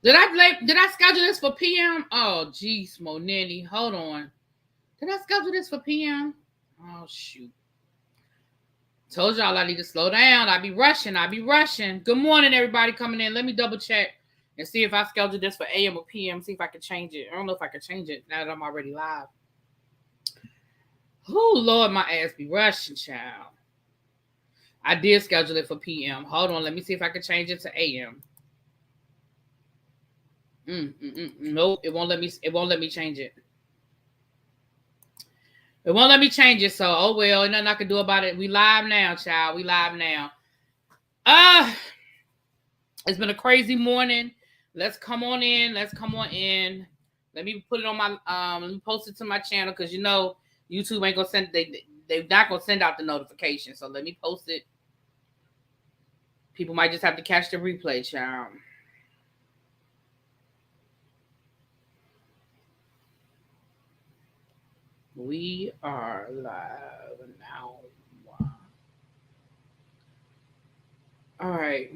Did I schedule this for PM? Oh, geez, Monini. Hold on. Did I schedule this for PM? Oh, shoot. Told y'all I need to slow down. I be rushing. Good morning, everybody coming in. Let me double check and see if I scheduled this for AM or PM. See if I can change it. I don't know if I can change it now that I'm already live. Oh, Lord, my ass be rushing, child. I did schedule it for PM. Hold on. Let me see if I can change it to AM. Nope, it won't let me change it. It won't let me change it, so oh well, nothing I can do about it. We live now, child. We live now. It's been a crazy morning. Let's come on in. Let me put it on my let me post it to my channel because you know YouTube ain't gonna send they're not gonna send out the notification. So let me post it. People might just have to catch the replay, child. We are live now. All right.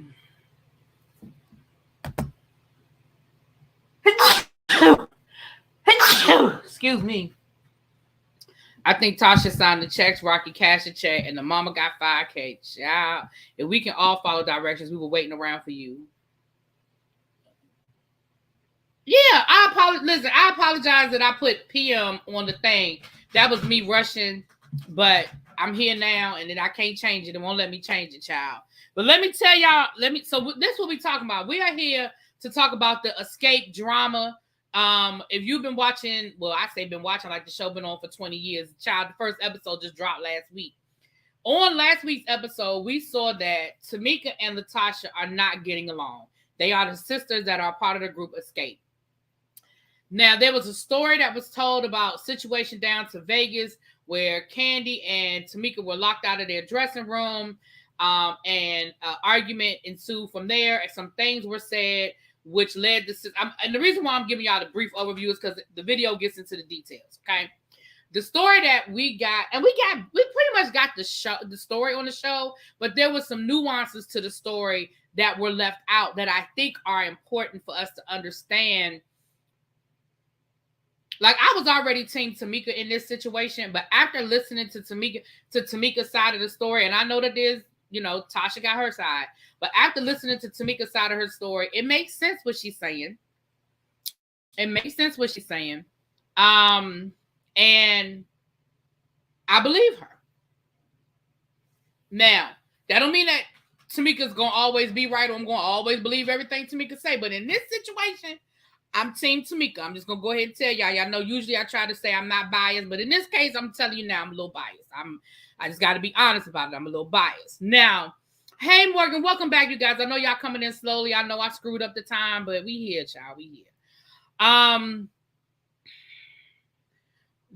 Excuse me. I think Tasha signed the checks, Rocky cashed a check, and the mama got 5K. Child. If we can all follow directions, we were waiting around for you. Yeah, I apologize that I put PM on the thing. That was me rushing, but I'm here now, and then I can't change it. It won't let me change it, child. But let me tell y'all, so this is what we talking about. We are here to talk about the Xscape Drama. If you've been watching, well, I say been watching, like the show been on for 20 years. Child, the first episode just dropped last week. On last week's episode, we saw that Tamika and Latasha are not getting along. They are the sisters that are part of the group Xscape. Now, there was a story that was told about situation down to Vegas where Candy and Tamika were locked out of their dressing room, and an argument ensued from there, and some things were said, which led to... and the reason why I'm giving y'all the brief overview is because the video gets into the details, okay? The story that we got, and we pretty much got the story on the show, but there was some nuances to the story that were left out that I think are important for us to understand. Like, I was already team Tamika in this situation, but after listening to Tamika's side of the story, and I know that there's, you know, Tasha got her side, but after listening to Tamika's side of her story, it makes sense what she's saying. And I believe her. Now, that don't mean that Tamika's gonna always be right, or I'm gonna always believe everything Tamika say, but in this situation, I'm team Tamika. I'm just gonna go ahead and tell y'all. Y'all know usually I try to say I'm not biased, but in this case, I'm telling you now I'm a little biased. I just gotta be honest about it. I'm a little biased. Now, hey Morgan, welcome back, you guys. I know y'all coming in slowly. I know I screwed up the time, but we here, child. We here.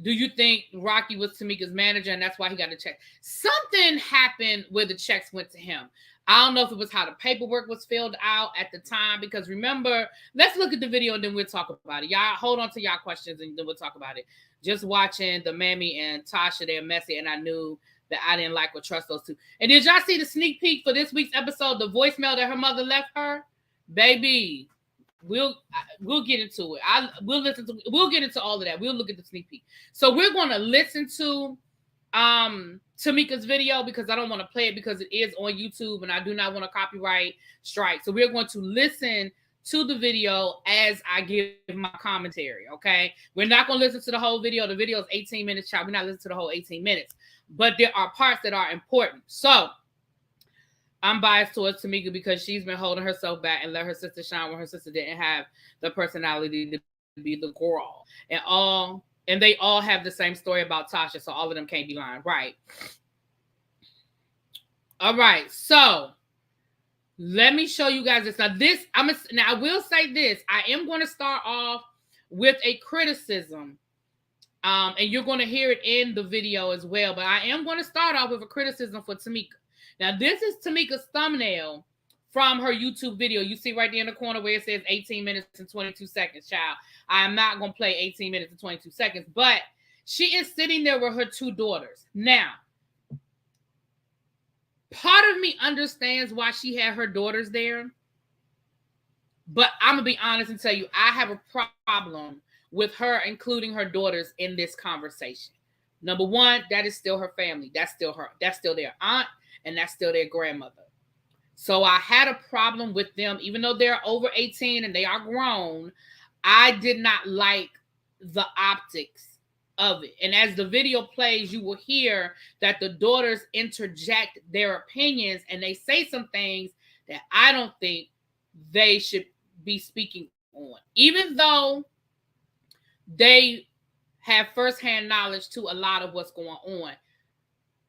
Do you think Rocky was Tamika's manager and that's why he got a check? Something happened where the checks went to him. I don't know if it was how the paperwork was filled out at the time, because remember, let's look at the video and then we'll talk about it. Y'all hold on to y'all questions and then we'll talk about it. Just watching the Mammy and Tasha, they're messy, and I knew that I didn't like or trust those two. And did y'all see the sneak peek for this week's episode, the voicemail that her mother left her? Baby, we'll get into it. We'll get into all of that. We'll look at the sneak peek. So we're going to listen to Tamika's video because I don't want to play it because it is on YouTube and I do not want a copyright strike. So we're going to listen to the video as I give my commentary, okay? We're not going to listen to the whole video. The video is 18 minutes, child. We're not listening to the whole 18 minutes. But there are parts that are important. So I'm biased towards Tamika because she's been holding herself back and let her sister shine when her sister didn't have the personality to be the girl. And they all have the same story about Tasha, so all of them can't be lying, right? All right, so let me show you guys this. Now I will say this. I am going to start off with a criticism, and you're going to hear it in the video as well. But I am going to start off with a criticism for Tamika. Now, this is Tamika's thumbnail from her YouTube video. You see right there in the corner where it says 18 minutes and 22 seconds, child. I am not going to play 18 minutes and 22 seconds, but she is sitting there with her two daughters. Now, part of me understands why she had her daughters there, But I'm going to be honest and tell you, I have a problem with her including her daughters in this conversation. Number one, that is still her family. That's still their aunt, and that's still their grandmother. So I had a problem with them, even though they're over 18 and they are grown. I did not like the optics of it. And as the video plays, you will hear that the daughters interject their opinions and they say some things that I don't think they should be speaking on, even though they have firsthand knowledge to a lot of what's going on.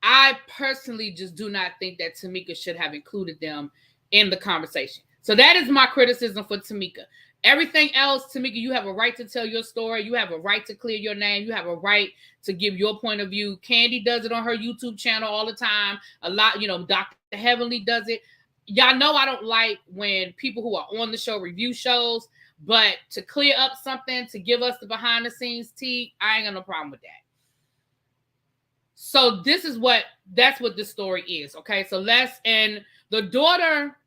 I personally just do not think that Tamika should have included them in the conversation. So that is my criticism for Tamika. Everything else, Tamika, you have a right to tell your story. You have a right to clear your name. You have a right to give your point of view. Candy does it on her YouTube channel all the time. A lot, Dr. Heavenly does it. Y'all know I don't like when people who are on the show review shows, but to clear up something, to give us the behind the scenes tea, I ain't got no problem with that. So that's what this story is. Okay. So and the daughter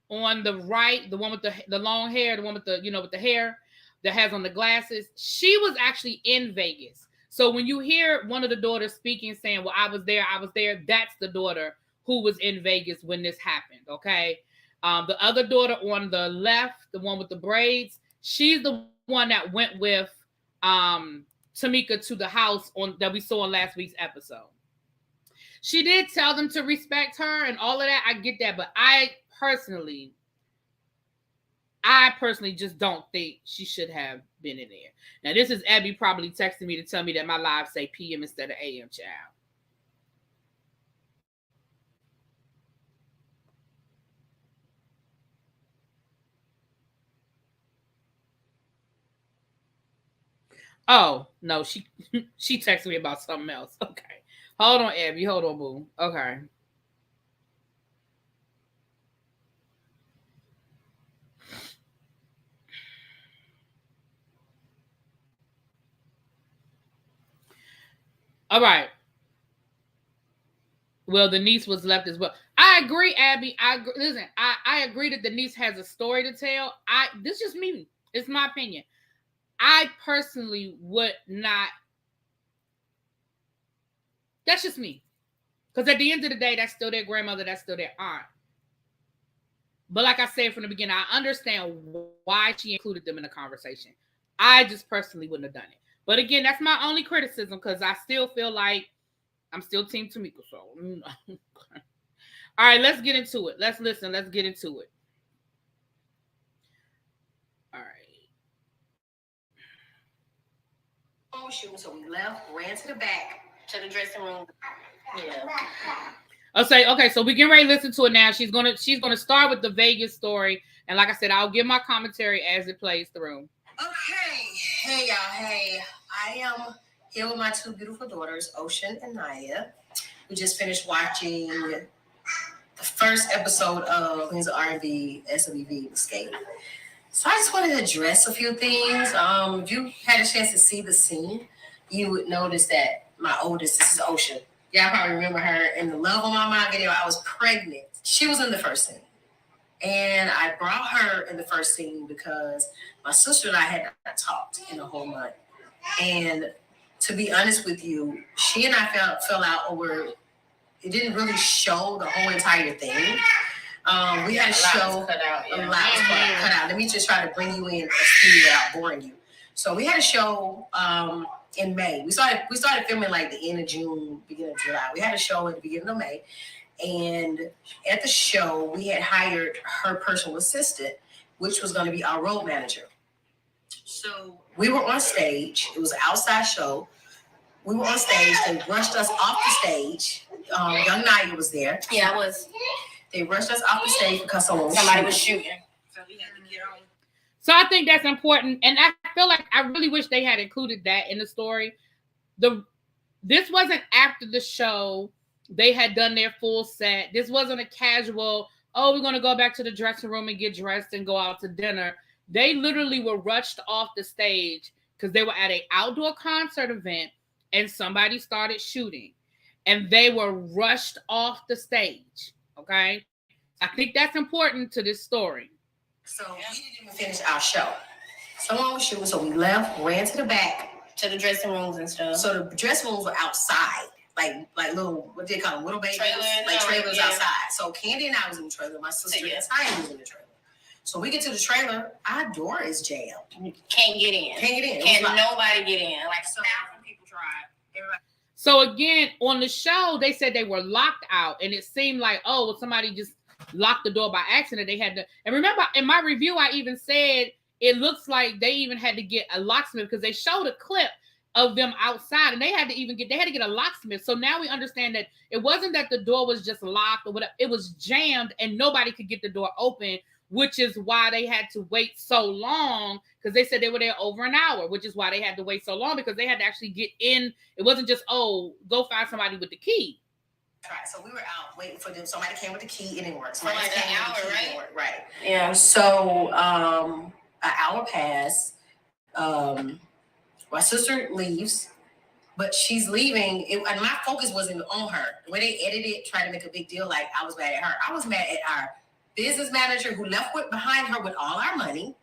on the right, the one with the long hair, the one with with the hair that has on the glasses, she was actually in Vegas. So when you hear one of the daughters speaking, saying, well, I was there, that's the daughter who was in Vegas when this happened. Okay. The other daughter on the left, the one with the braids, she's the one that went with Tamika to the house that we saw in last week's episode. She did tell them to respect her and all of that. I get that, but I personally just don't think she should have been in there. Now, this is Abby probably texting me to tell me that my live say PM instead of AM, child. Oh, no, she texted me about something else. Okay. Hold on, Abby. Hold on, boo. Okay. All right. Well, the niece was left as well. I agree, Abby. Listen, I agree that the niece has a story to tell. This is just me. It's my opinion. I personally would not. That's just me. Because at the end of the day, that's still their grandmother. That's still their aunt. But like I said from the beginning, I understand why she included them in the conversation. I just personally wouldn't have done it. But again, that's my only criticism because I still feel like I'm still Team Tamika. So, all right, let's get into it. Let's listen. Let's get into it. All right. Shooting, so we left, ran to the back to the dressing room. Yeah. Okay, so we get ready to listen to it now. She's gonna start with the Vegas story, and like I said, I'll give my commentary as it plays through. Okay, hey y'all, hey, I am here with my two beautiful daughters, Ocean and Naya. We just finished watching the first episode of his R&B SWV Xscape. So I just wanted to address a few things. If you had a chance to see the scene, you would notice that my oldest, this is Ocean. Y'all probably remember her in the Love on My Mind video. I was pregnant. She was in the first scene. And I brought her in the first scene because my sister and I had not talked in a whole month. And to be honest with you, she and I fell out over, it didn't really show the whole entire thing. We had a show, a lot was cut out. Let me just try to bring you in and speed without boring you. So we had a show in May. We started filming like the end of June, beginning of July. We had a show at the beginning of May. And at the show, we had hired her personal assistant, which was going to be our road manager. So we were on stage. It was an outside show. We were on stage. They rushed us off the stage. Young Naya was there. Yeah, I was. They rushed us off the stage because somebody was shooting. So we had to get on. So I think that's important. And I feel like I really wish they had included that in the story. This wasn't after the show. They had done their full set. This wasn't a casual, oh, we're going to go back to the dressing room and get dressed and go out to dinner. They literally were rushed off the stage because they were at an outdoor concert event and somebody started shooting. And they were rushed off the stage. Okay? I think that's important to this story. So we didn't even finish our show. Someone was shooting, so we left, ran to the back. To the dressing rooms and stuff. So the dressing rooms were outside. Like little, what do they call them? Little babies? Trailers yeah. outside. So Candy and I was in the trailer. My sister and Tiny was in the trailer. So we get to the trailer, our door is jammed. Can't get in. Can't nobody get in. Like 1,000 people tried. So again, on the show, they said they were locked out, and it seemed like, somebody just locked the door by accident. They had to, and remember in my review, I even said it looks like they even had to get a locksmith because they showed a clip of them outside, and they had to get a locksmith. So now we understand that it wasn't that the door was just locked or whatever; it was jammed, and nobody could get the door open, which is why they had to wait so long, because they said they were there over an hour, which is why they had to wait so long, because they had to actually get in. It wasn't just, go find somebody with the key. Right. So we were out waiting for them. Somebody came with the key and it worked. For like an hour, right? Right. Yeah. So an hour passed. My sister leaves, but she's leaving. And my focus wasn't on her. The way they edited, trying to make a big deal, like I was mad at her. I was mad at our business manager who left behind her with all our money,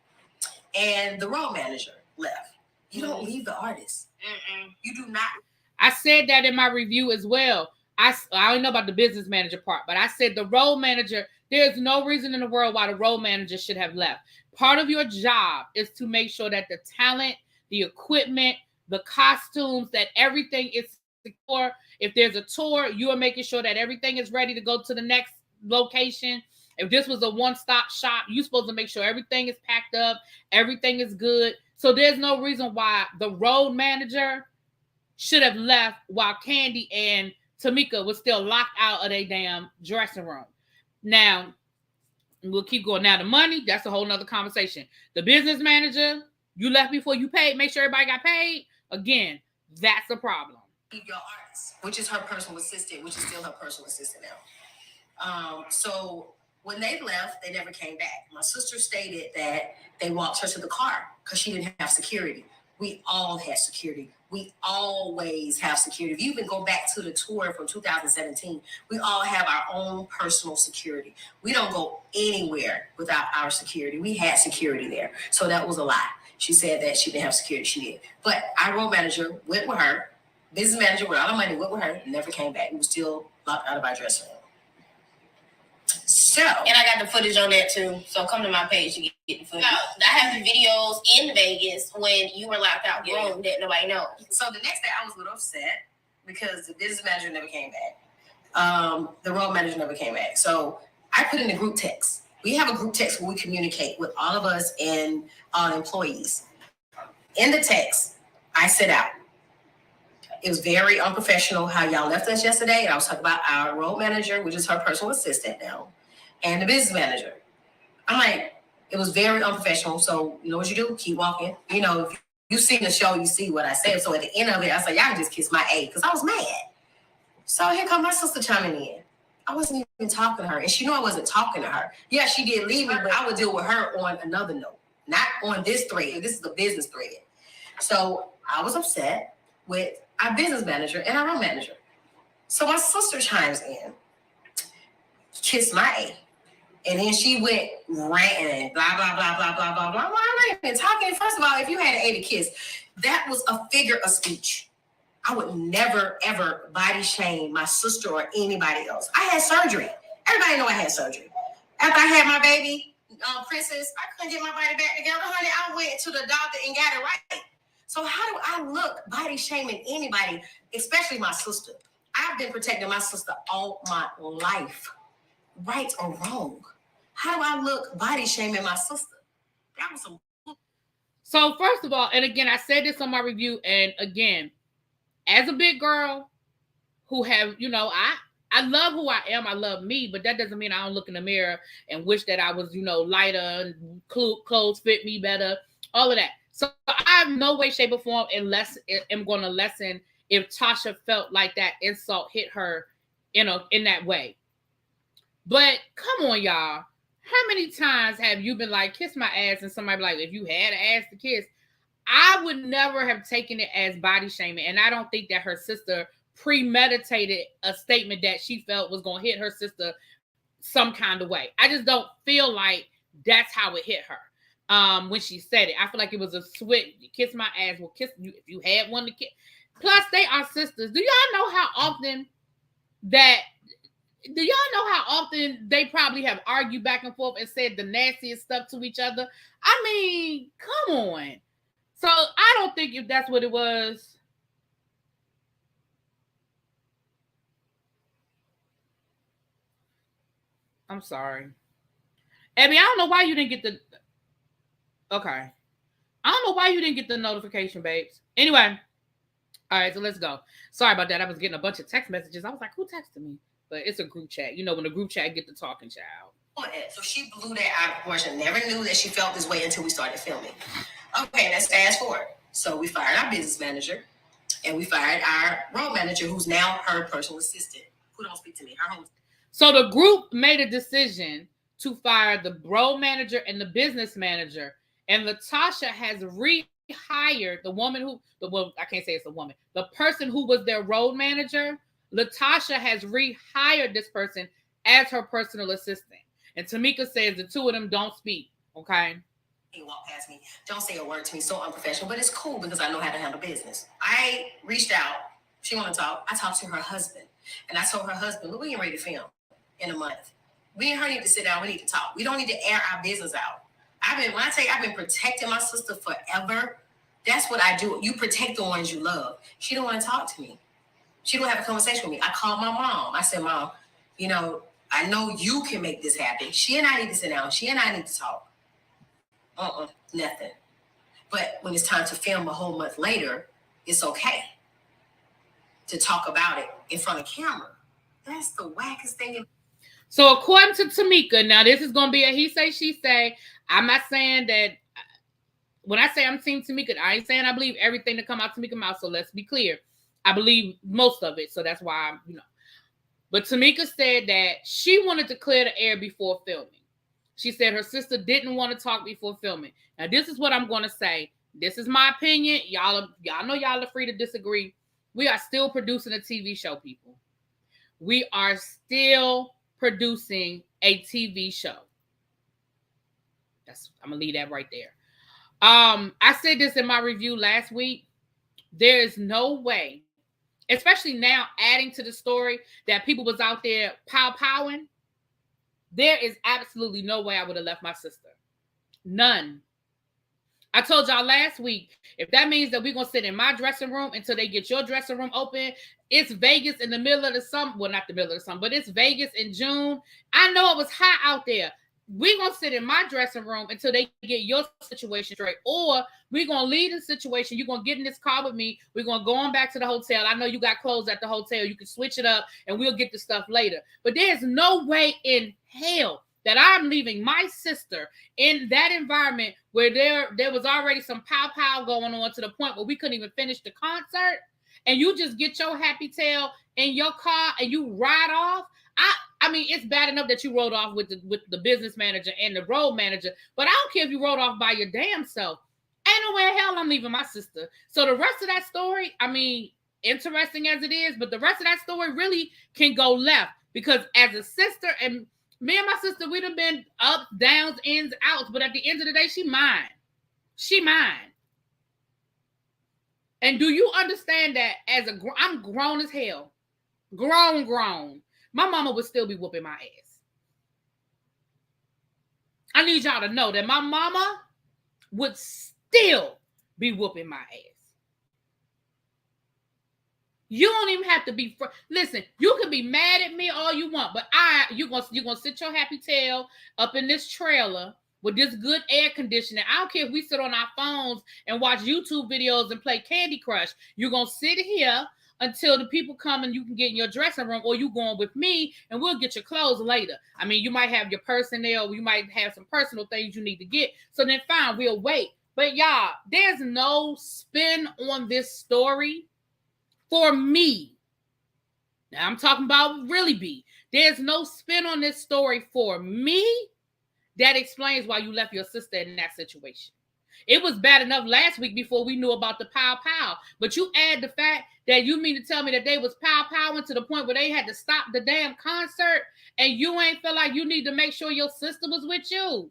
and the road manager left. You don't leave the artist. You do not. I said that in my review as well. I don't know about the business manager part, but I said the road manager, there's no reason in the world why the road manager should have left. Part of your job is to make sure that the talent, the equipment, the costumes, that everything is secure. If there's a tour, you are making sure that everything is ready to go to the next location. If this was a one-stop shop, you're supposed to make sure everything is packed up, everything is good. So there's no reason why the road manager should have left while Candy and Tamika was still locked out of their damn dressing room. Now, we'll keep going. Now, the money, that's a whole nother conversation. The business manager, you left before you paid, make sure everybody got paid. Again, that's a problem. Your artist, which is her personal assistant, which is still her personal assistant now. So when they left, they never came back. My sister stated that they walked her to the car because she didn't have security. We all had security. We always have security. If you even go back to the tour from 2017, we all have our own personal security. We don't go anywhere without our security. We had security there. So that was a lie. She said that she didn't have security. She did. But our road manager went with her. Business manager with all the money went with her. Never came back. We were still locked out of our dressing room. So, and I got the footage on that too. So come to my page to get the footage. I have the videos in Vegas when you were locked out room that nobody knows. So the next day I was a little upset because the business manager never came back. The road manager never came back. So I put in a group text. We have a group text where we communicate with all of us and all employees. In the text, I set out. It was very unprofessional how y'all left us yesterday. And I was talking about our road manager, which is her personal assistant now, and the business manager. I'm like, it was very unprofessional. So you know what you do? Keep walking. You know, if you've seen the show, you see what I said. So at the end of it, I said, y'all can just kiss my A because I was mad. So here comes my sister chiming in. I wasn't even talking to her. And she knew I wasn't talking to her. Yeah, she did leave me, but I would deal with her on another note, not on this thread. This is the business thread. So I was upset with our business manager and our road manager. So my sister chimes in, kissed my A. And then she went ranting, blah, blah, blah, blah, blah, blah, blah. Well, I'm not even talking. First of all, if you had an A to kiss, that was a figure of speech. I would never, ever body shame my sister or anybody else. I had surgery. Everybody know I had surgery. After I had my baby, Princess, I couldn't get my body back together, honey. I went to the doctor and got it right. So how do I look body shaming anybody, especially my sister? I've been protecting my sister all my life, right or wrong. How do I look body shaming my sister? That was some. So first of all, and again, I said this on my review, and again, as a big girl who have, I love who I am. I love me, but that doesn't mean I don't look in the mirror and wish that I was, lighter and clothes fit me better, all of that. So I have no way, shape, or form unless I'm going to lessen if Tasha felt like that insult hit her, in that way. But come on, y'all. How many times have you been like, kiss my ass, and somebody be like, if you had an ass to kiss? I would never have taken it as body shaming. And I don't think that her sister premeditated a statement that she felt was going to hit her sister some kind of way. I just don't feel like That's how it hit her. When she said it, I feel like it was a switch. Kiss my ass. Well, kiss you if you had one to kiss. Plus, they are sisters. Do y'all know how often that? Do y'all know how often they probably have argued back and forth and said the nastiest stuff to each other? I mean, come on. So I don't think if that's what it was. I'm sorry. Abby, I don't know why you didn't get the... Okay. I don't know why you didn't get the notification, babes. Anyway. All right, so let's go. Sorry about that. I was getting a bunch of text messages. I was like, who texted me? But it's a group chat. You know, when the group chat get the talking child. So she blew that out of proportion. Never knew that she felt this way until we started filming. Okay, let's fast forward. So we fired our business manager, and we fired our road manager, who's now her personal assistant, who don't speak to me. Her home. So the group made a decision to fire the road manager and the business manager, and Latasha has rehired the woman who, I can't say it's a woman, the person who was their road manager. Latasha has rehired this person as her personal assistant. And Tamika says the two of them don't speak, okay? He walked past me. Don't say a word to me. So unprofessional, but it's cool because I know how to handle business. I reached out. She wanted to talk. I talked to her husband. And I told her husband, look, we ain't ready to film in a month. We and her need to sit down. We need to talk. We don't need to air our business out. I've been protecting my sister forever. That's what I do. You protect the ones you love. She don't want to talk to me. She don't have a conversation with me. I called my mom. I said, Mom, you know, I know you can make this happen. She and I need to sit down. She and I need to talk. Nothing. But when it's time to film a whole month later, it's okay to talk about it in front of camera. That's the wackest thing. So according to Tamika, now this is going to be a he say, she say. I'm not saying that when I say I'm team Tamika, I ain't saying I believe everything that come out Tamika's mouth. So let's be clear. I believe most of it. So that's why I'm, But Tamika said that she wanted to clear the air before filming. She said her sister didn't want to talk before filming. Now, this is what I'm going to say. This is my opinion. Y'all know y'all are free to disagree. We are still producing a TV show, people. We are still producing a TV show. I'm going to leave that right there. I said this in my review last week. There is no way, especially now adding to the story that people was out there pow-powing, there is absolutely no way I would have left my sister. None. I told y'all last week, if that means that we're going to sit in my dressing room until they get your dressing room open, it's Vegas in the middle of the summer. Well, not the middle of the summer, but it's Vegas in June. I know it was hot out there. We're going to sit in my dressing room until they get your situation straight. Or we're going to leave the situation. You're going to get in this car with me. We're going to go on back to the hotel. I know you got clothes at the hotel. You can switch it up and we'll get the stuff later. But there's no way in hell that I'm leaving my sister in that environment where there was already some pow-pow going on to the point where we couldn't even finish the concert. And you just get your happy tail in your car and you ride off. I mean, it's bad enough that you rode off with the business manager and the road manager, but I don't care if you rode off by your damn self. Ain't no way in hell I'm leaving my sister. So the rest of that story, I mean, interesting as it is, but the rest of that story really can go left because as a sister, and me and my sister, we'd have been ups, downs, ins, outs, but at the end of the day, she mine. She mine. And do you understand that I'm grown as hell. Grown. My mama would still be whooping my ass. I need y'all to know that my mama would still be whooping my ass. You don't even have to be... Listen, you can be mad at me all you want, but you're gonna sit your happy tail up in this trailer with this good air conditioning. I don't care if we sit on our phones and watch YouTube videos and play Candy Crush. You're gonna sit here until the people come and you can get in your dressing room, or you going with me and we'll get your clothes later. I mean, you might have your purse in there, or you might have some personal things you need to get. So then fine, we'll wait. But y'all, there's no spin on this story for me. Now I'm talking about ReallyB. There's no spin on this story for me that explains why you left your sister in that situation. It was bad enough last week before we knew about the pow-pow. But you add the fact that you mean to tell me that they was pow-powing to the point where they had to stop the damn concert and you ain't feel like you need to make sure your sister was with you.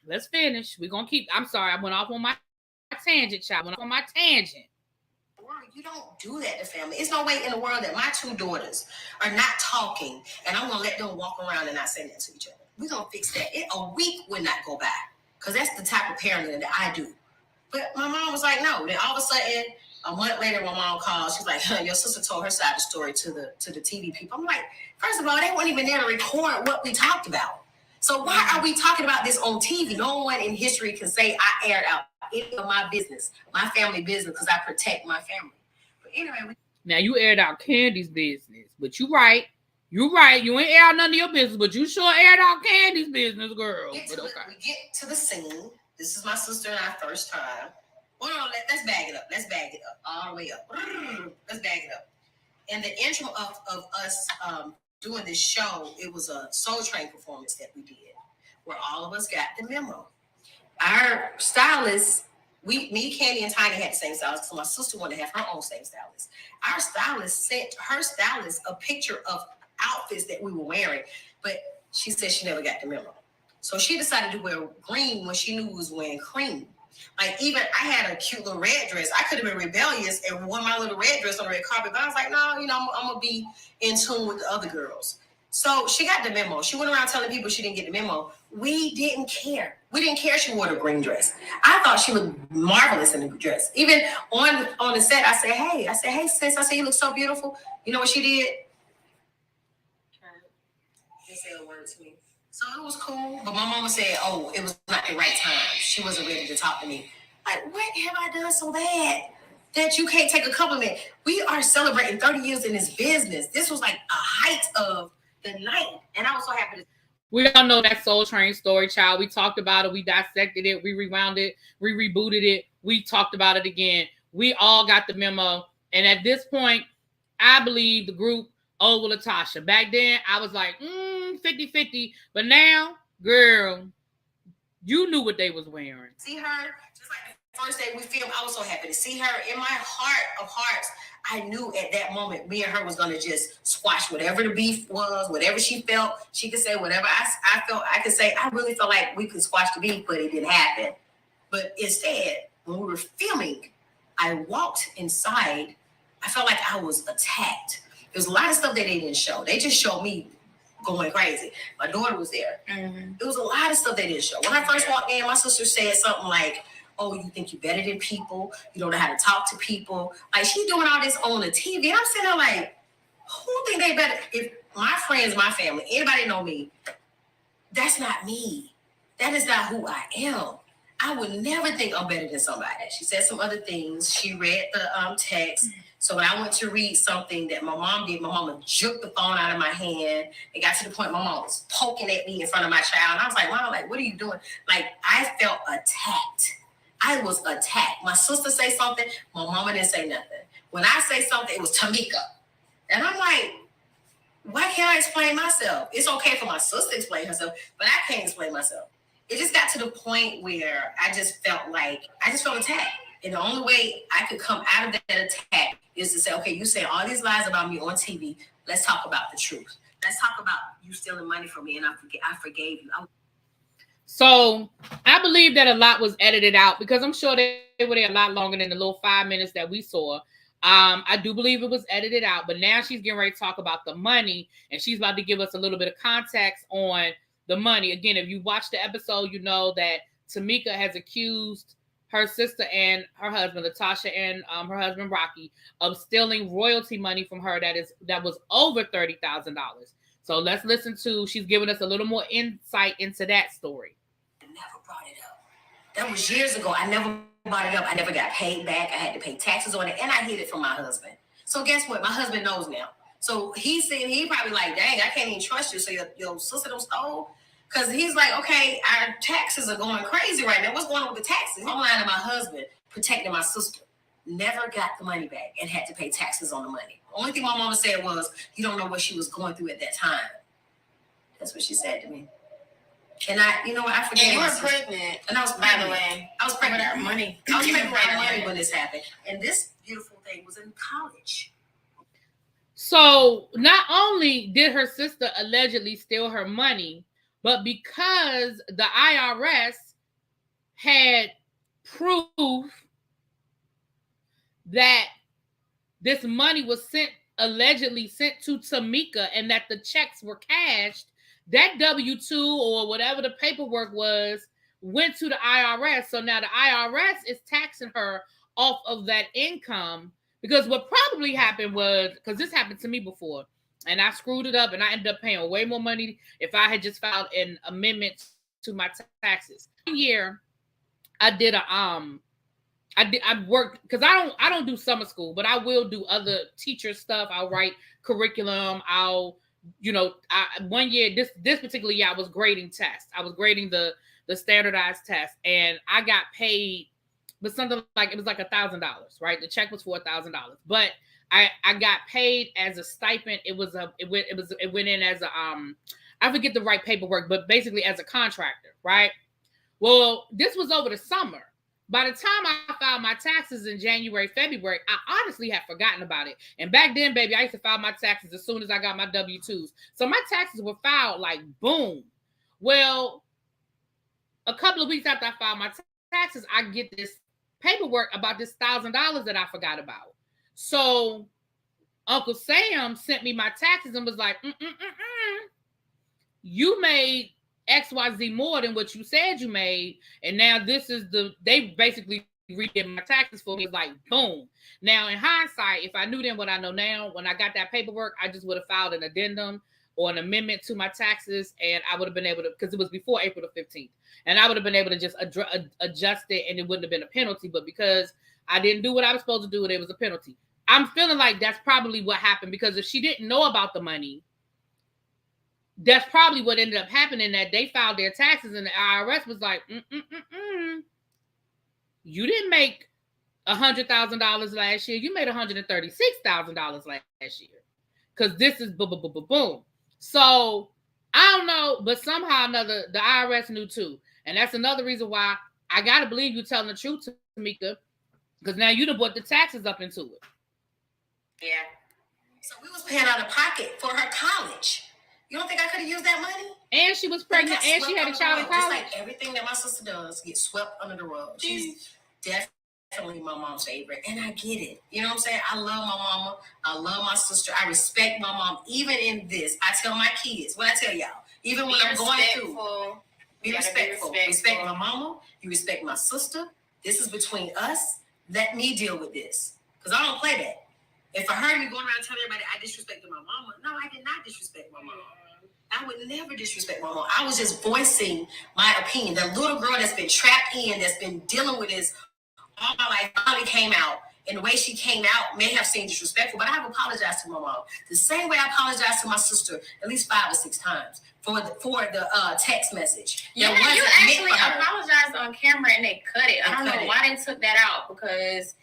let's finish. We're gonna keep. I'm sorry, I went off on my tangent, child. Went off on my tangent. You don't do that to family. It's no way in the world that my two daughters are not talking, and I'm gonna let them walk around and not say that to each other. We're gonna fix that. A week would not go by, because that's the type of parenting that I do. But my mom was like, no. Then all of a sudden, a month later, my mom called. She's like, your sister told her side of the story to the TV people. I'm like, first of all, they weren't even there to record what we talked about. So why are we talking about this on TV? No one in history can say I aired out any of my business, my family business, because I protect my family. But anyway. Now, you aired out Candy's business, but you right. You right. You ain't aired out none of your business, but you sure aired out Candy's business, girl. We get to the scene. This is my sister and I first time. Well, no, let's bag it up. Let's bag it up all the way up. Let's bag it up. And the intro of us doing this show, it was a Soul Train performance that we did, where all of us got the memo. Our stylist, me, Candy, and Tiny had the same stylist, so my sister wanted to have her own same stylist. Our stylist sent her stylist a picture of outfits that we were wearing, but she said she never got the memo. So she decided to wear green when she knew we was wearing cream. Like, even I had a cute little red dress. I could have been rebellious and worn my little red dress on the red carpet, but I was like, no, I'm going to be in tune with the other girls. So she got the memo. She went around telling people she didn't get the memo. We didn't care. We didn't care she wore the green dress. I thought she looked marvelous in the dress. Even on the set, I said, hey, sis, I said, you look so beautiful. You know what she did? Didn't say a word to me. So it was cool, but my mama said, oh, it was not the right time. She wasn't ready to talk to me. Like, what have I done so bad that you can't take a compliment? We are celebrating 30 years in this business. This was like a height of the night, and I was so happy to. We all know that Soul Train story, child. We talked about it. We dissected it. We rewound it. We rebooted it. We talked about it again. We all got the memo. And at this point, I believe the group over Latasha. Back then, I was like, 50-50. But now, girl, you knew what they was wearing. See her, just like the first day we filmed, I was so happy to see her. In my heart of hearts, I knew at that moment me and her was going to just squash whatever the beef was, whatever she felt. She could say whatever I felt. I could say, I really felt like we could squash the beef, but it didn't happen. But instead, when we were filming, I walked inside. I felt like I was attacked. There's a lot of stuff that they didn't show. They just showed me going crazy. My daughter was there. Mm-hmm. There was a lot of stuff they didn't show. When I first walked in, my sister said something like, oh, you think you're better than people? You don't know how to talk to people. Like, she's doing all this on the TV. And I'm sitting there like, who think they better? If my friends, my family, anybody know me, that's not me. That is not who I am. I would never think I'm better than somebody. She said some other things. She read the text. So when I went to read something that my mom did, my mama jerked the phone out of my hand. It got to the point my mom was poking at me in front of my child. And I was like, Mom, like, what are you doing? Like, I felt attacked. I was attacked. My sister say something, my mama didn't say nothing. When I say something, it was Tamika. And I'm like, why can't I explain myself? It's okay for my sister to explain herself, but I can't explain myself. It just got to the point where I just felt attacked. And the only way I could come out of that attack is to say, okay, you say all these lies about me on TV. Let's talk about the truth. Let's talk about you stealing money from me, and I forgave you. So I believe that a lot was edited out because I'm sure they were there a lot longer than the little 5 minutes that we saw. I do believe it was edited out, but now she's getting ready to talk about the money, and she's about to give us a little bit of context on the money. Again, if you watch the episode, you know that Tamika has accused her sister and her husband, Latasha, and her husband, Rocky, of stealing royalty money from her that was over $30,000. So let's listen to, she's giving us a little more insight into that story. I never brought it up. That was years ago. I never brought it up. I never got paid back. I had to pay taxes on it, and I hid it from my husband. So guess what? My husband knows now. So he's saying, he probably like, dang, I can't even trust you. So your sister don't stole? Because he's like, okay, our taxes are going crazy right now. What's going on with the taxes? I'm lying to my husband, protecting my sister. Never got the money back and had to pay taxes on the money. The only thing my mama said was, you don't know what she was going through at that time. That's what she said to me. And I forget. And you were pregnant. And I was pregnant. By the way. I was pregnant. With our money. I was pregnant with our money when this happened. And this beautiful thing was in college. So not only did her sister allegedly steal her money, but because the IRS had proof that this money was allegedly sent to Tamika and that the checks were cashed, that W-2 or whatever the paperwork was went to the IRS. So now the IRS is taxing her off of that income, because what probably happened was, because this happened to me before, and I screwed it up and I ended up paying way more money if I had just filed an amendment to my taxes. One year I did I worked, because I don't do summer school, but I will do other teacher stuff. I'll write curriculum. I'll, one year, this particular year, I was grading tests. I was grading the standardized test, and I got paid, but something like, it was like $1,000, right? The check was for $1,000, but I got paid as a stipend. It went in as a I forget the right paperwork, but basically as a contractor, right? Well, this was over the summer. By the time I filed my taxes in January, February, I honestly had forgotten about it. And back then, baby, I used to file my taxes as soon as I got my W-2s. So my taxes were filed like boom. Well, a couple of weeks after I filed my taxes, I get this paperwork about this $1,000 that I forgot about. So Uncle Sam sent me my taxes and was like, you made XYZ more than what you said you made, and now this is they basically redid my taxes for me. It's like boom. Now in hindsight, if I knew then what I know now, when I got that paperwork, I just would have filed an addendum or an amendment to my taxes, and I would have been able to, because it was before April the 15th, and I would have been able to just adjust it, and it wouldn't have been a penalty. But because I didn't do what I was supposed to do, it was a penalty. I'm feeling like that's probably what happened, because if she didn't know about the money, that's probably what ended up happening, that they filed their taxes and the IRS was like, you didn't make $100,000 last year. You made $136,000 last year, because this is boom. So I don't know, but somehow or another, the IRS knew too. And that's another reason why I got to believe you telling the truth, Tamika, because now you done brought the taxes up into it. Yeah. So we was paying out of pocket for her college. You don't think I could have used that money? And she was pregnant, and she had a child in college. Just like everything that my sister does gets swept under the rug. She's definitely my mom's favorite, and I get it. You know what I'm saying? I love my mama. I love my sister. I respect my mom. Even in this, I tell my kids, what I tell y'all, even when I'm going through, be respectful. Respect my mama. You respect my sister. This is between us. Let me deal with this, because I don't play that. If I heard me going around telling everybody I disrespected my mama, no, I did not disrespect my mama. I would never disrespect my mom. I was just voicing my opinion. The little girl that's been trapped in, that's been dealing with this all my life, finally came out. And the way she came out may have seemed disrespectful, but I have apologized to my mom. The same way I apologized to my sister at least 5 or 6 times for the text message. Yeah, you actually apologized on camera and they cut it. I don't know why they took that out, because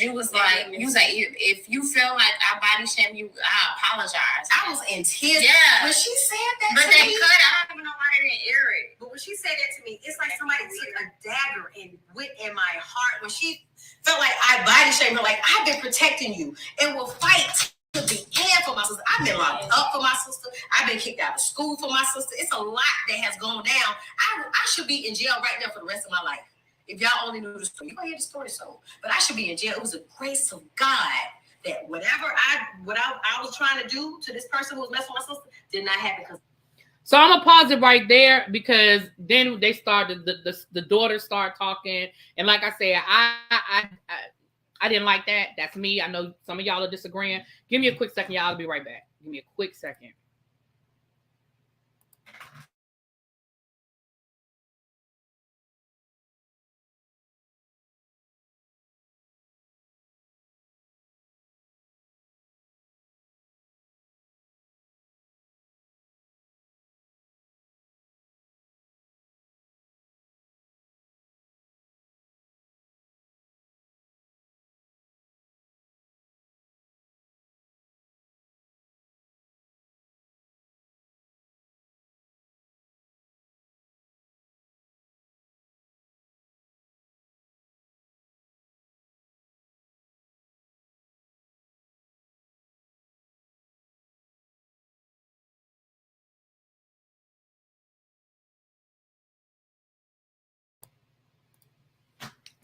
you was like, if you feel like I body shame you, I apologize. I was in tears. Yeah. When she said that but to they me, cut it. I don't even know why they didn't air it. But when she said that to me, it's like somebody took a dagger and went in my heart. When she felt like I body shamed her, like, I've been protecting you and will fight to the end for my sister. I've been locked up for my sister. I've been kicked out of school for my sister. It's a lot that has gone down. I should be in jail right now for the rest of my life. If y'all only knew the story, you might hear the story soon. But I should be in jail. It was the grace of God that whatever I was trying to do to this person who was messing with my sister did not happen. So I'm gonna pause it right there, because then they started the daughters start talking, and like I said, I didn't like that. That's me. I know some of y'all are disagreeing. Give me a quick second, y'all. I'll be right back. Give me a quick second.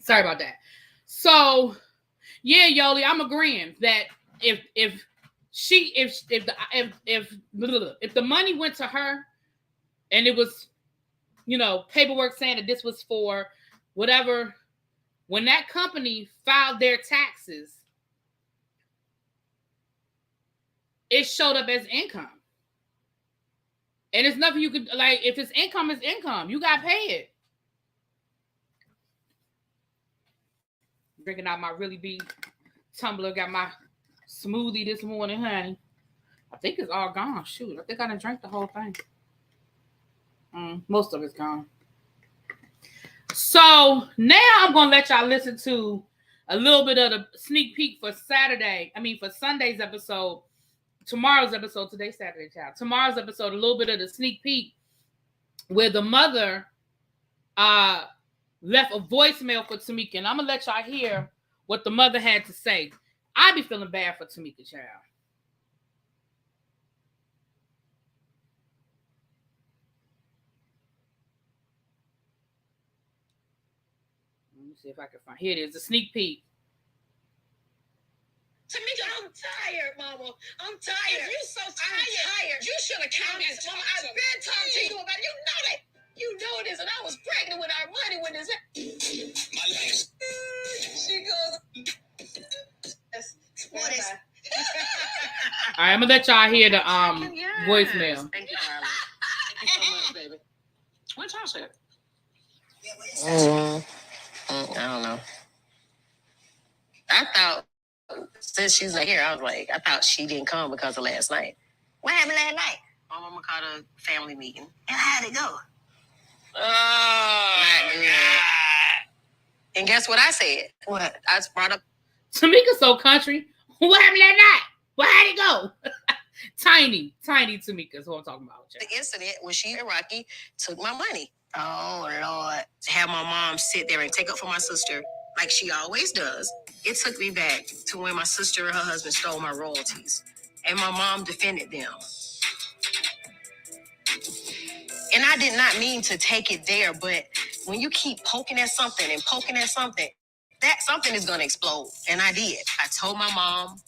Sorry about that. So, yeah, Yoli, I'm agreeing that if the money went to her and it was, paperwork saying that this was for whatever, when that company filed their taxes, it showed up as income. And it's nothing you could, like, if it's income, it's income. You got paid. Drinking out my ReallyB tumbler. Got my smoothie this morning, honey. I think it's all gone. Shoot, I think I done drank the whole thing. Most of it's gone. So now I'm going to let y'all listen to a little bit of the sneak peek for Sunday's episode. Tomorrow's episode. Today's Saturday, child. Tomorrow's episode, a little bit of the sneak peek where the mother left a voicemail for Tamika. And I'm going to let y'all hear what the mother had to say. I be feeling bad for Tamika, child. Let me see if I can find. Here it is, the sneak peek. Tamika, I'm tired, Mama. I'm tired. You so tired. You should have come and Mama. I've been talking to you about it. You know that. You know this, and I was pregnant with our money when this. She goes. What is? All right, I'm gonna let y'all hear the voicemail. Thank you, darling. Thank you so much, baby. What y'all said? I don't know. I thought since she's not here, I was like, I thought she didn't come because of last night. What happened last night? My mama called a family meeting. And how'd it go? Not good. And guess what I said? What? I just brought up Tamika's so country. What happened that night? Well, how'd it go? Tiny Tamika is what I'm talking about. The incident when she and Rocky took my money. Oh, Lord. To have my mom sit there and take up for my sister like she always does. It took me back to when my sister and her husband stole my royalties. And my mom defended them. And I did not mean to take it there, but when you keep poking at something, that something is going to explode. And I did. I told my mom,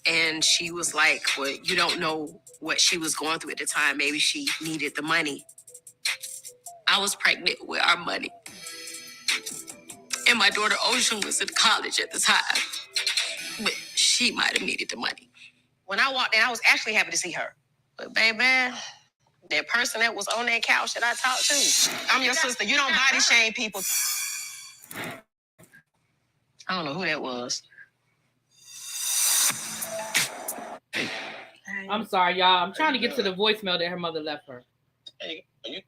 and she was like, well, you don't know what she was going through at the time. Maybe she needed the money. I was pregnant with our money. And my daughter Ocean was in college at the time. But she might have needed the money. When I walked in, I was actually happy to see her. But baby, that person that was on that couch that I talked to, I'm your sister. You don't body shame people. I don't know who that was. I'm sorry, y'all. I'm trying to get to the voicemail that her mother left her. Hey, are you?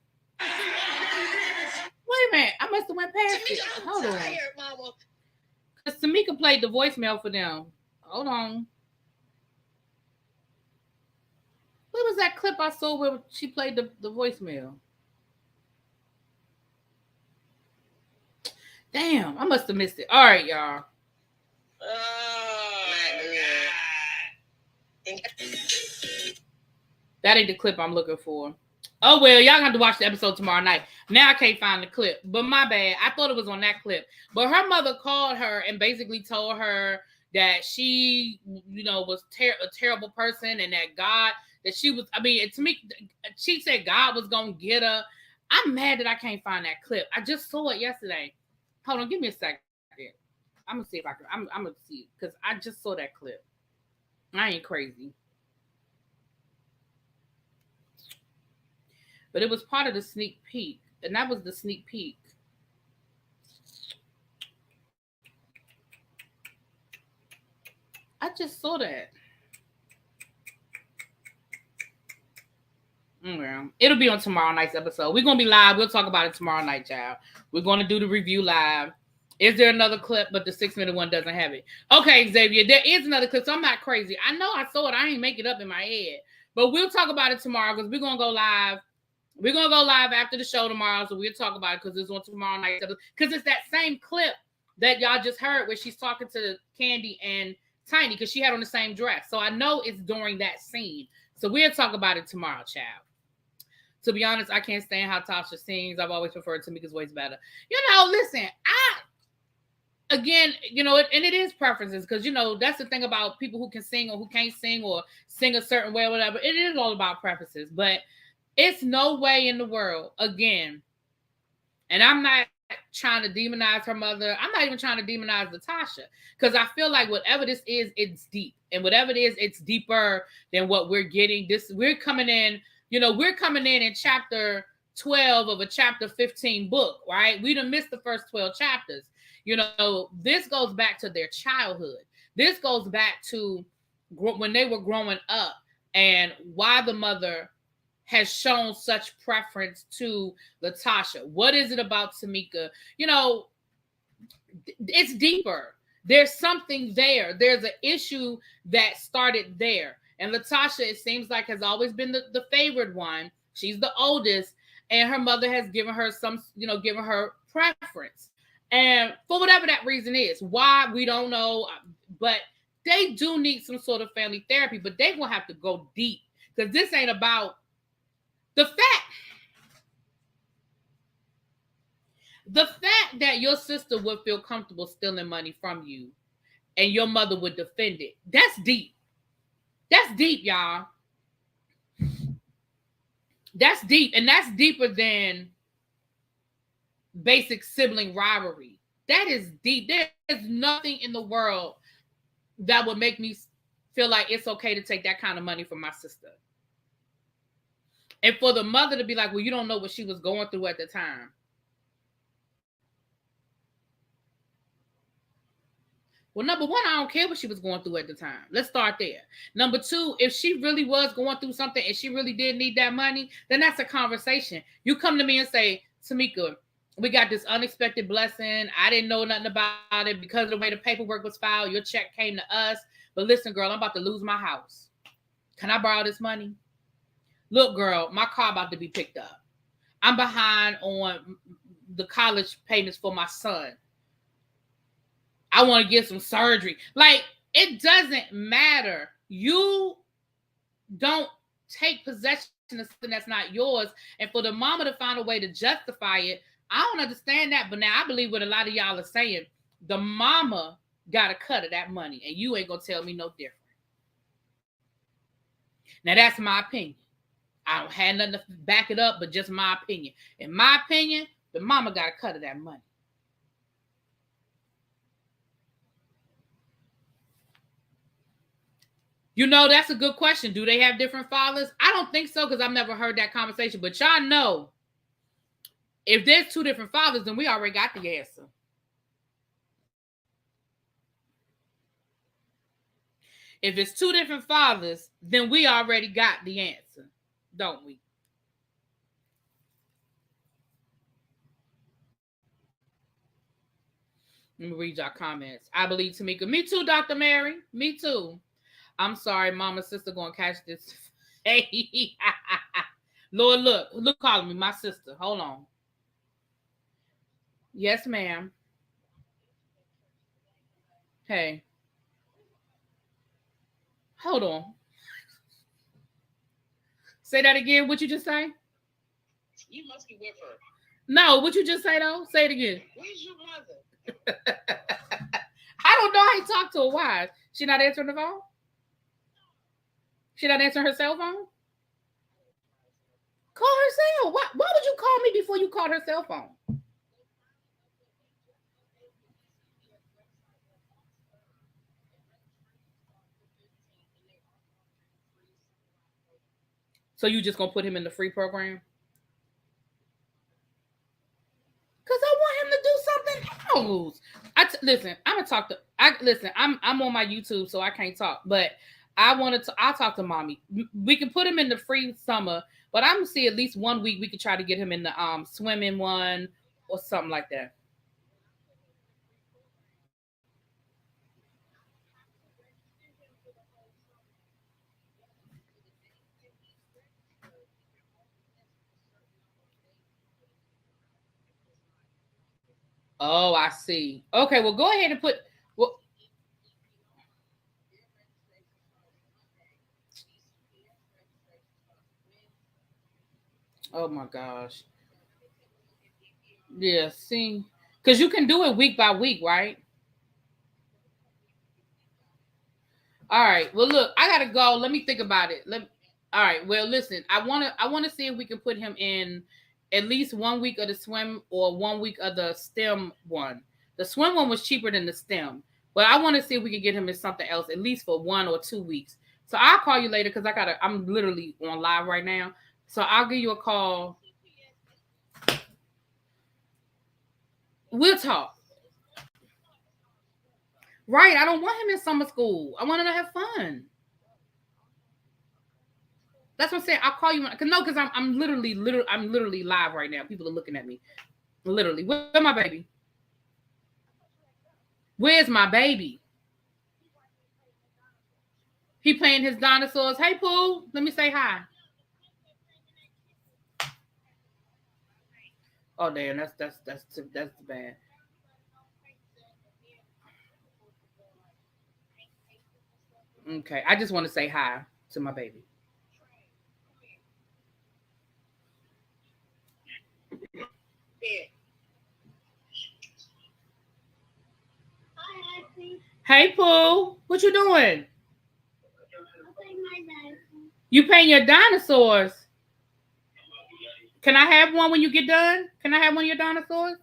Wait a minute. I must have went past it. Hold on. Mama. Because Tamika played the voicemail for them. Hold on. What was that clip I saw where she played the voicemail? Damn, I must have missed it. All right, y'all. That ain't the clip I'm looking for. Oh, well, y'all have to watch the episode tomorrow night. Now I can't find the clip, but my bad. I thought it was on that clip. But her mother called her and basically told her that she, was a terrible person and that God, that she was, to me, she said God was going to get her. I'm mad that I can't find that clip. I just saw it yesterday. Hold on, give me a second. I'm going to see if I can, I'm going to see it because I just saw that clip. I ain't crazy. But it was part of the sneak peek. And that was the sneak peek. I just saw that. Well, it'll be on tomorrow night's episode. We're going to be live. We'll talk about it tomorrow night, child. We're going to do the review live. Is there another clip? But the 6-minute one doesn't have it. Okay, Xavier, there is another clip. So I'm not crazy. I know I saw it. I ain't make it up in my head. But we'll talk about it tomorrow because we're going to go live. We're going to go live after the show tomorrow, so we'll talk about it because it's on tomorrow night. Because it's that same clip that y'all just heard where she's talking to Candy and Tiny because she had on the same dress. So I know it's during that scene. So we'll talk about it tomorrow, child. To be honest, I can't stand how Tasha sings. I've always preferred Tamika's voice better. Listen, again, you know, and it is preferences, because, you know, that's the thing about people who can sing or who can't sing or sing a certain way or whatever. It is all about preferences, but it's no way in the world, again, and I'm not trying to demonize her mother. I'm not even trying to demonize Natasha, because I feel like whatever this is, it's deep, and whatever it is, it's deeper than what we're getting. We're coming in, you know, we're coming in chapter 12 of a chapter 15 book, right? We done missed the first 12 chapters. You know, this goes back to their childhood. This goes back to when they were growing up and why the mother has shown such preference to Latasha. What is it about Tamika? You know, it's deeper. There's something there. There's an issue that started there. And Latasha, it seems like, has always been the favored one. She's the oldest, and her mother has given her given her preference. And for whatever that reason is, why, we don't know, but they do need some sort of family therapy, but they will have to go deep, because this ain't about the fact that your sister would feel comfortable stealing money from you and your mother would defend it. That's deep. That's deep, y'all. That's deep, and that's deeper than basic sibling rivalry. That is deep. There's nothing in the world that would make me feel like it's okay to take that kind of money from my sister. And for the mother to be like, well, you don't know what she was going through at the time. Well, number one, I don't care what she was going through at the time. Let's start there. Number two, if she really was going through something and she really did need that money, then that's a conversation. You come to me and say, Tamika, we got this unexpected blessing. I didn't know nothing about it because of the way the paperwork was filed. Your check came to us. But listen, girl, I'm about to lose my house. Can I borrow this money? Look, girl, my car about to be picked up. I'm behind on the college payments for my son. I want to get some surgery. Like, it doesn't matter. You don't take possession of something that's not yours. And for the mama to find a way to justify it, I don't understand that. But now I believe what a lot of y'all are saying. The mama got a cut of that money, and you ain't going to tell me no different. Now, that's my opinion. I don't have nothing to back it up, but just my opinion. In my opinion, the mama got a cut of that money. You know, that's a good question. Do they have different fathers? I don't think so, because I've never heard that conversation. But y'all know, if there's two different fathers, then we already got the answer. If it's two different fathers, then we already got the answer, don't we? Let me read y'all comments. I believe Tamika. Me too, Dr. Mary. Me too. I'm sorry, mama, sister gonna catch this. Hey, Lord, look calling me my sister. Hold on. Yes, ma'am. Hey. Hold on. Say that again. What you just say? You must be with her. No, what you just say though? Say it again. Where's your mother? I don't know how you talk to her. Why? She not answering the phone? She not answering her cell phone? Call her cell. Why would you call me before you called her cell phone? So you just gonna put him in the free program? Because I want him to do something else. Listen, I'm gonna talk to. I'm on my YouTube, so I can't talk. But I'll talk to mommy. We can put him in the free summer, but I'm gonna see at least 1 week we could try to get him in the swimming one or something like that. Oh, I see. Okay, well, go ahead and put. Well, oh my gosh. Yeah, see, because you can do it week by week, right? All right. Well, look, I gotta go. Let me think about it. All right. Well, listen, I wanna see if we can put him in at least 1 week of the swim or 1 week of the STEM one. The swim one was cheaper than the STEM, but I want to see if we can get him in something else at least for 1 or 2 weeks. So I'll call you later because I'm literally on live right now. So I'll give you a call. We'll talk. Right. I don't want him in summer school. I want him to have fun. That's what I'm saying. I'll call you. Because I'm literally live right now. People are looking at me. Literally. Where's my baby? Where's my baby? He playing his dinosaurs. Hey, Pooh. Let me say hi. Oh, damn. That's bad. Okay. I just want to say hi to my baby. Hey, Pooh. What you doing? You paint your dinosaurs? Can I have one when you get done? Can I have one of your dinosaurs?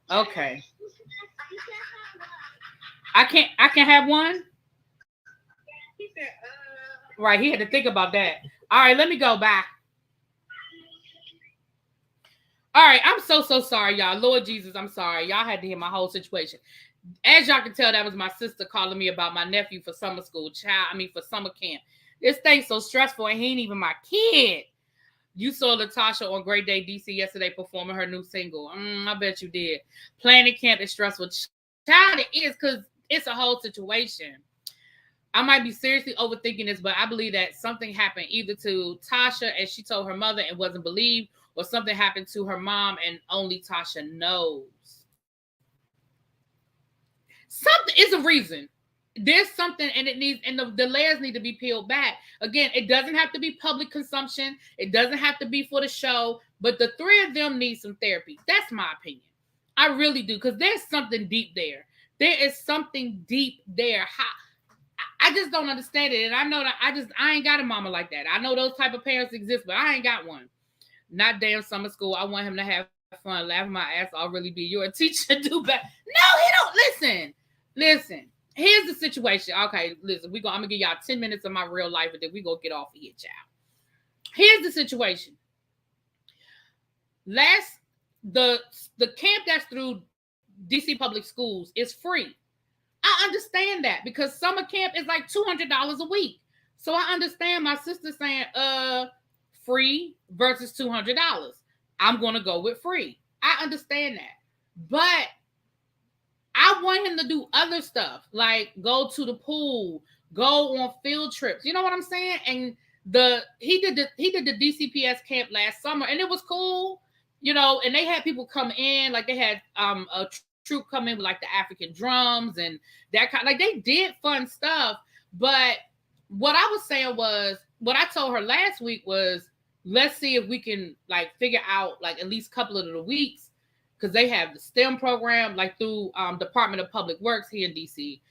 Okay. I can't have one? Right, he had to think about that. All right, let me go back. All right, I'm so sorry, y'all. Lord Jesus, I'm sorry. Y'all had to hear my whole situation. As y'all can tell, that was my sister calling me about my nephew for summer school. For summer camp. This thing's so stressful, and he ain't even my kid. You saw Latasha on Great Day DC yesterday performing her new single. I bet you did. Planning camp is stressful. Child, it is because it's a whole situation. I might be seriously overthinking this, but I believe that something happened either to Tasha and she told her mother and wasn't believed, or something happened to her mom and only Tasha knows. Something is a reason. There's something, and it needs, and the layers need to be peeled back. Again, it doesn't have to be public consumption. It doesn't have to be for the show, but the three of them need some therapy. That's my opinion. I really do, because there's something deep there. There is something deep there. I just don't understand it. And I know that I ain't got a mama like that. I know those type of parents exist, but I ain't got one. Not damn summer school. I want him to have fun, laugh my ass. I'll really be your teacher. Do better. No, he don't. Listen. Here's the situation. Okay, listen. I'm gonna give y'all 10 minutes of my real life, and then we gonna get off of here, child. Here's the situation. The camp that's through DC Public Schools is free. I understand that because summer camp is like $200 a week. So I understand my sister saying, free versus $200. I'm going to go with free. I understand that. But I want him to do other stuff, like go to the pool, go on field trips. You know what I'm saying? And he did the DCPS camp last summer, and it was cool, and they had people come in, like they had a troupe come in with like the African drums and that kind, like they did fun stuff. But what I was saying was, what I told her last week was, let's see if we can like figure out like at least a couple of the weeks, because they have the STEM program like through Department of Public Works here in DC.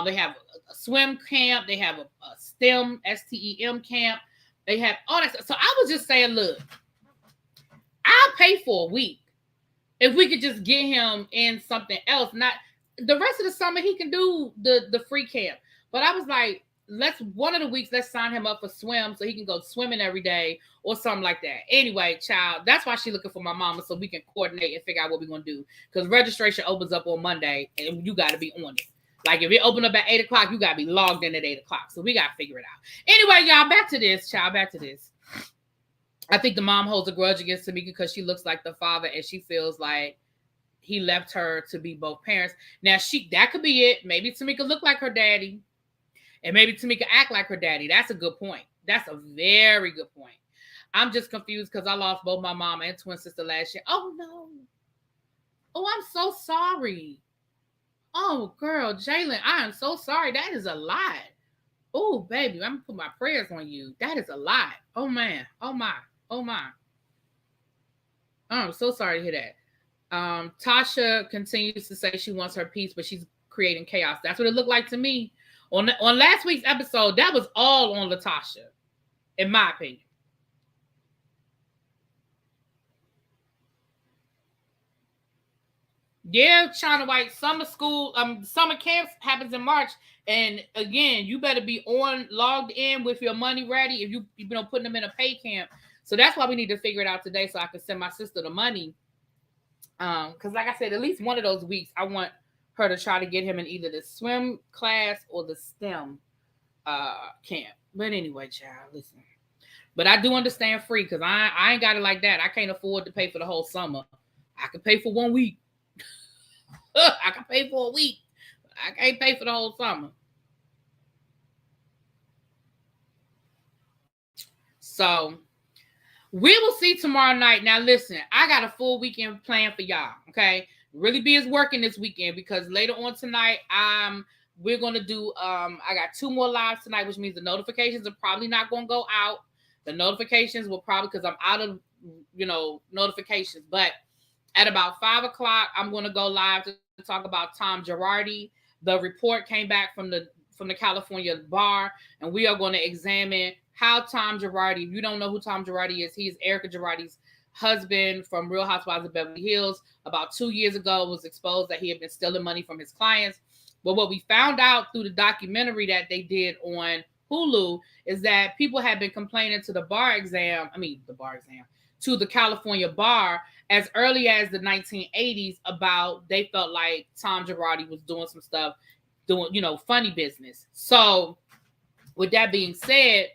They have a swim camp, they have a STEM STEM camp, they have all that stuff. So I was just saying, look, I'll pay for a week if we could just get him in something else. Not the rest of the summer, he can do the free camp. But I was like, one of the weeks, let's sign him up for swim so he can go swimming every day or something like that. Anyway, child, that's why she's looking for my mama, so we can coordinate and figure out what we're going to do. Because registration opens up on Monday, and you got to be on it. Like, if it open up at 8 o'clock, you got to be logged in at 8 o'clock. So we got to figure it out. Anyway, y'all, back to this, child, back to this. I think the mom holds a grudge against Tamika because she looks like the father, and she feels like he left her to be both parents. Now, that could be it. Maybe Tamika look like her daddy, and maybe Tamika act like her daddy. That's a good point. That's a very good point. I'm just confused because I lost both my mom and twin sister last year. Oh, no. Oh, I'm so sorry. Oh, girl, Jalen, I am so sorry. That is a lot. Oh, baby, I'm going to put my prayers on you. That is a lot. Oh, man. Oh, my. Oh, my. Oh, I'm so sorry to hear that. Tasha continues to say she wants her peace, but she's creating chaos. That's what it looked like to me. On last week's episode, that was all on Latasha, in my opinion. Yeah, China White, summer camps happens in March. And again, you better be logged in with your money ready if you putting them in a pay camp. So that's why we need to figure it out today so I can send my sister the money. Because like I said, at least one of those weeks, I want her to try to get him in either the swim class or the STEM camp. But anyway, child, listen. But I do understand free because I ain't got it like that. I can't afford to pay for the whole summer. I can pay for 1 week. I can pay for a week. I can't pay for the whole summer. So we will see tomorrow night. Now, listen, I got a full weekend plan for y'all. Okay. Really be is working this weekend because later on tonight, we're going to do, I got 2 more lives tonight, which means the notifications are probably not going to go out. The notifications will probably, because I'm out of, notifications, but at about 5 o'clock, I'm going to go live to talk about Tom Girardi. The report came back from the California bar, and we are going to examine how Tom Girardi, if you don't know who Tom Girardi is, he is Erica Girardi's husband from Real Housewives of Beverly Hills. About 2 years ago, it was exposed that he had been stealing money from his clients. But what we found out through the documentary that they did on Hulu is that people had been complaining to the California bar as early as the 1980s about they felt like Tom Girardi was doing some stuff, doing, funny business. So with that being said,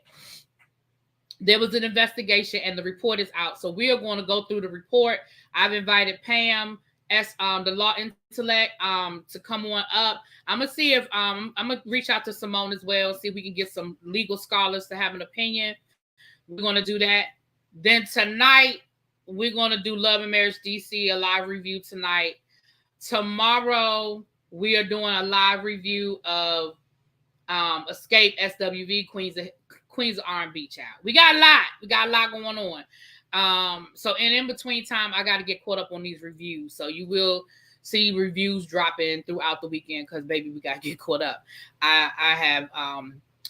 there was an investigation and the report is out. So we are going to go through the report. I've invited Pam, the law intellect, to come on up. I'm going to see if I'm going to reach out to Simone as well, see if we can get some legal scholars to have an opinion. We're going to do that. Then tonight, we're going to do Love and Marriage DC, a live review tonight. Tomorrow, we are doing a live review of Xscape SWV, Queens of R&B, child. We got a lot going on. So in between time, I got to get caught up on these reviews. So you will see reviews dropping throughout the weekend because, baby, we got to get caught up. I have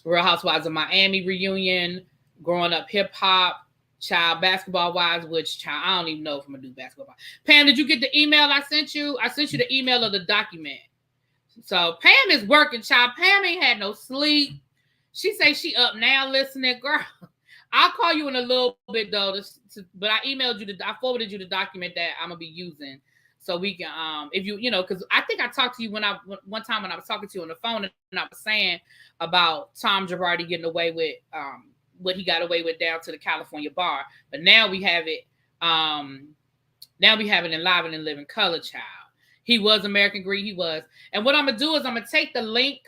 Real Housewives of Miami reunion, Growing Up Hip Hop, child, Basketball Wives, which, child, I don't even know if I'm going to do Basketball. Pam, did you get the email I sent you? I sent you the email of the document. So Pam is working, child. Pam ain't had no sleep. She say she up now listening. Girl, I'll call you in a little bit, though. But I forwarded you the document that I'm going to be using. So we can, if you know, because I think I talked to you one time when I was talking to you on the phone and I was saying about Tom Girardi getting away with what he got away with down to the California bar. But now we have it. Now we have it in live and in living color, child. He was American Greed. He was. And what I'm going to do is I'm going to take the link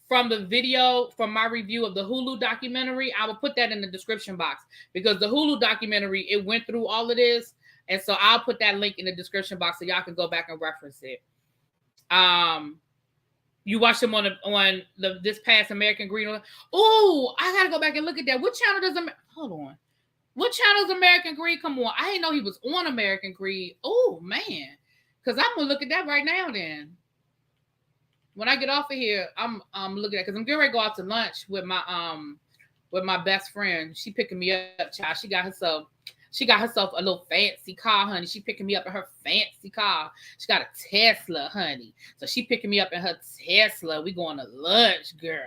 from the video from my review of the Hulu documentary. I will put that in the description box because the Hulu documentary, it went through all of this. And so I'll put that link in the description box so y'all can go back and reference it. You watched him on this past American Greed. Oh, I got to go back and look at that. What channel does American Greed come on? I didn't know he was on American Greed. Oh, man. Because I'm going to look at that right now then. When I get off of here, I'm looking at, because I'm getting ready to go out to lunch with my best friend. She picking me up, child. She got herself a little fancy car, honey. She picking me up in her fancy car. She got a Tesla, honey. So she picking me up in her Tesla. We going to lunch, girl.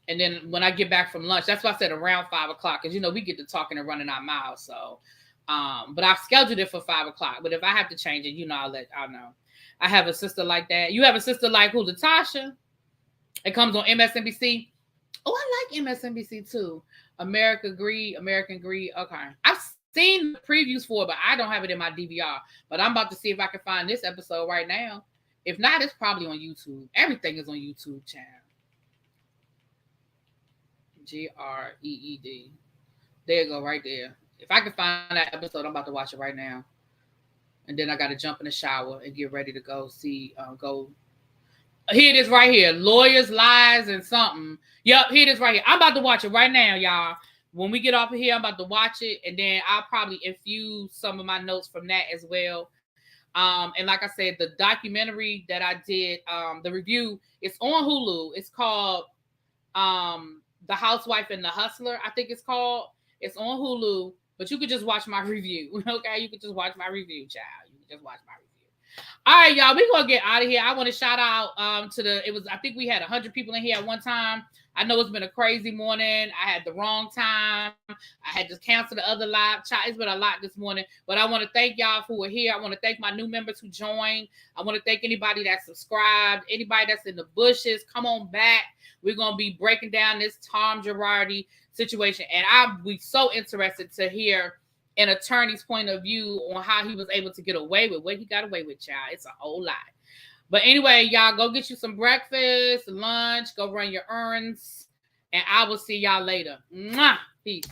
And then when I get back from lunch, that's why I said around 5 o'clock, because, we get to talking and running our mouths. So, but I've scheduled it for 5 o'clock. But if I have to change it, I'll know. I have a sister like that. You have a sister like who? Latasha? It comes on MSNBC. Oh, I like MSNBC too. American Greed. Okay. I've seen the previews for it, but I don't have it in my DVR. But I'm about to see if I can find this episode right now. If not, it's probably on YouTube. Everything is on YouTube, child. GREED. There you go, right there. If I can find that episode, I'm about to watch it right now. And then I got to jump in the shower and get ready to go see, Here it is right here. Lawyers, Lies, and something. Yep, here it is right here. I'm about to watch it right now, y'all. When we get off of here, I'm about to watch it. And then I'll probably infuse some of my notes from that as well. And like I said, the documentary that I did, the review, it's on Hulu. It's called The Housewife and the Hustler, I think it's called. It's on Hulu, but you could just watch my review. Okay, you could just watch my review, child. You could just watch my review. All right, y'all, we're gonna get out of here. I want to shout out I think we had 100 people in here at one time. I know it's been a crazy morning. I had the wrong time. I had to cancel the other live. Child, it's been a lot this morning, but I want to thank y'all who are here. I want to thank my new members who joined. I want to thank anybody that subscribed, anybody that's in the bushes. Come on back. We're gonna be breaking down this Tom Girardi situation, and I'll be so interested to hear an attorney's point of view on how he was able to get away with what he got away with, child. It's a whole lot. But anyway, y'all, go get you some breakfast, lunch, go run your errands, and I will see y'all later. Mwah! Peace.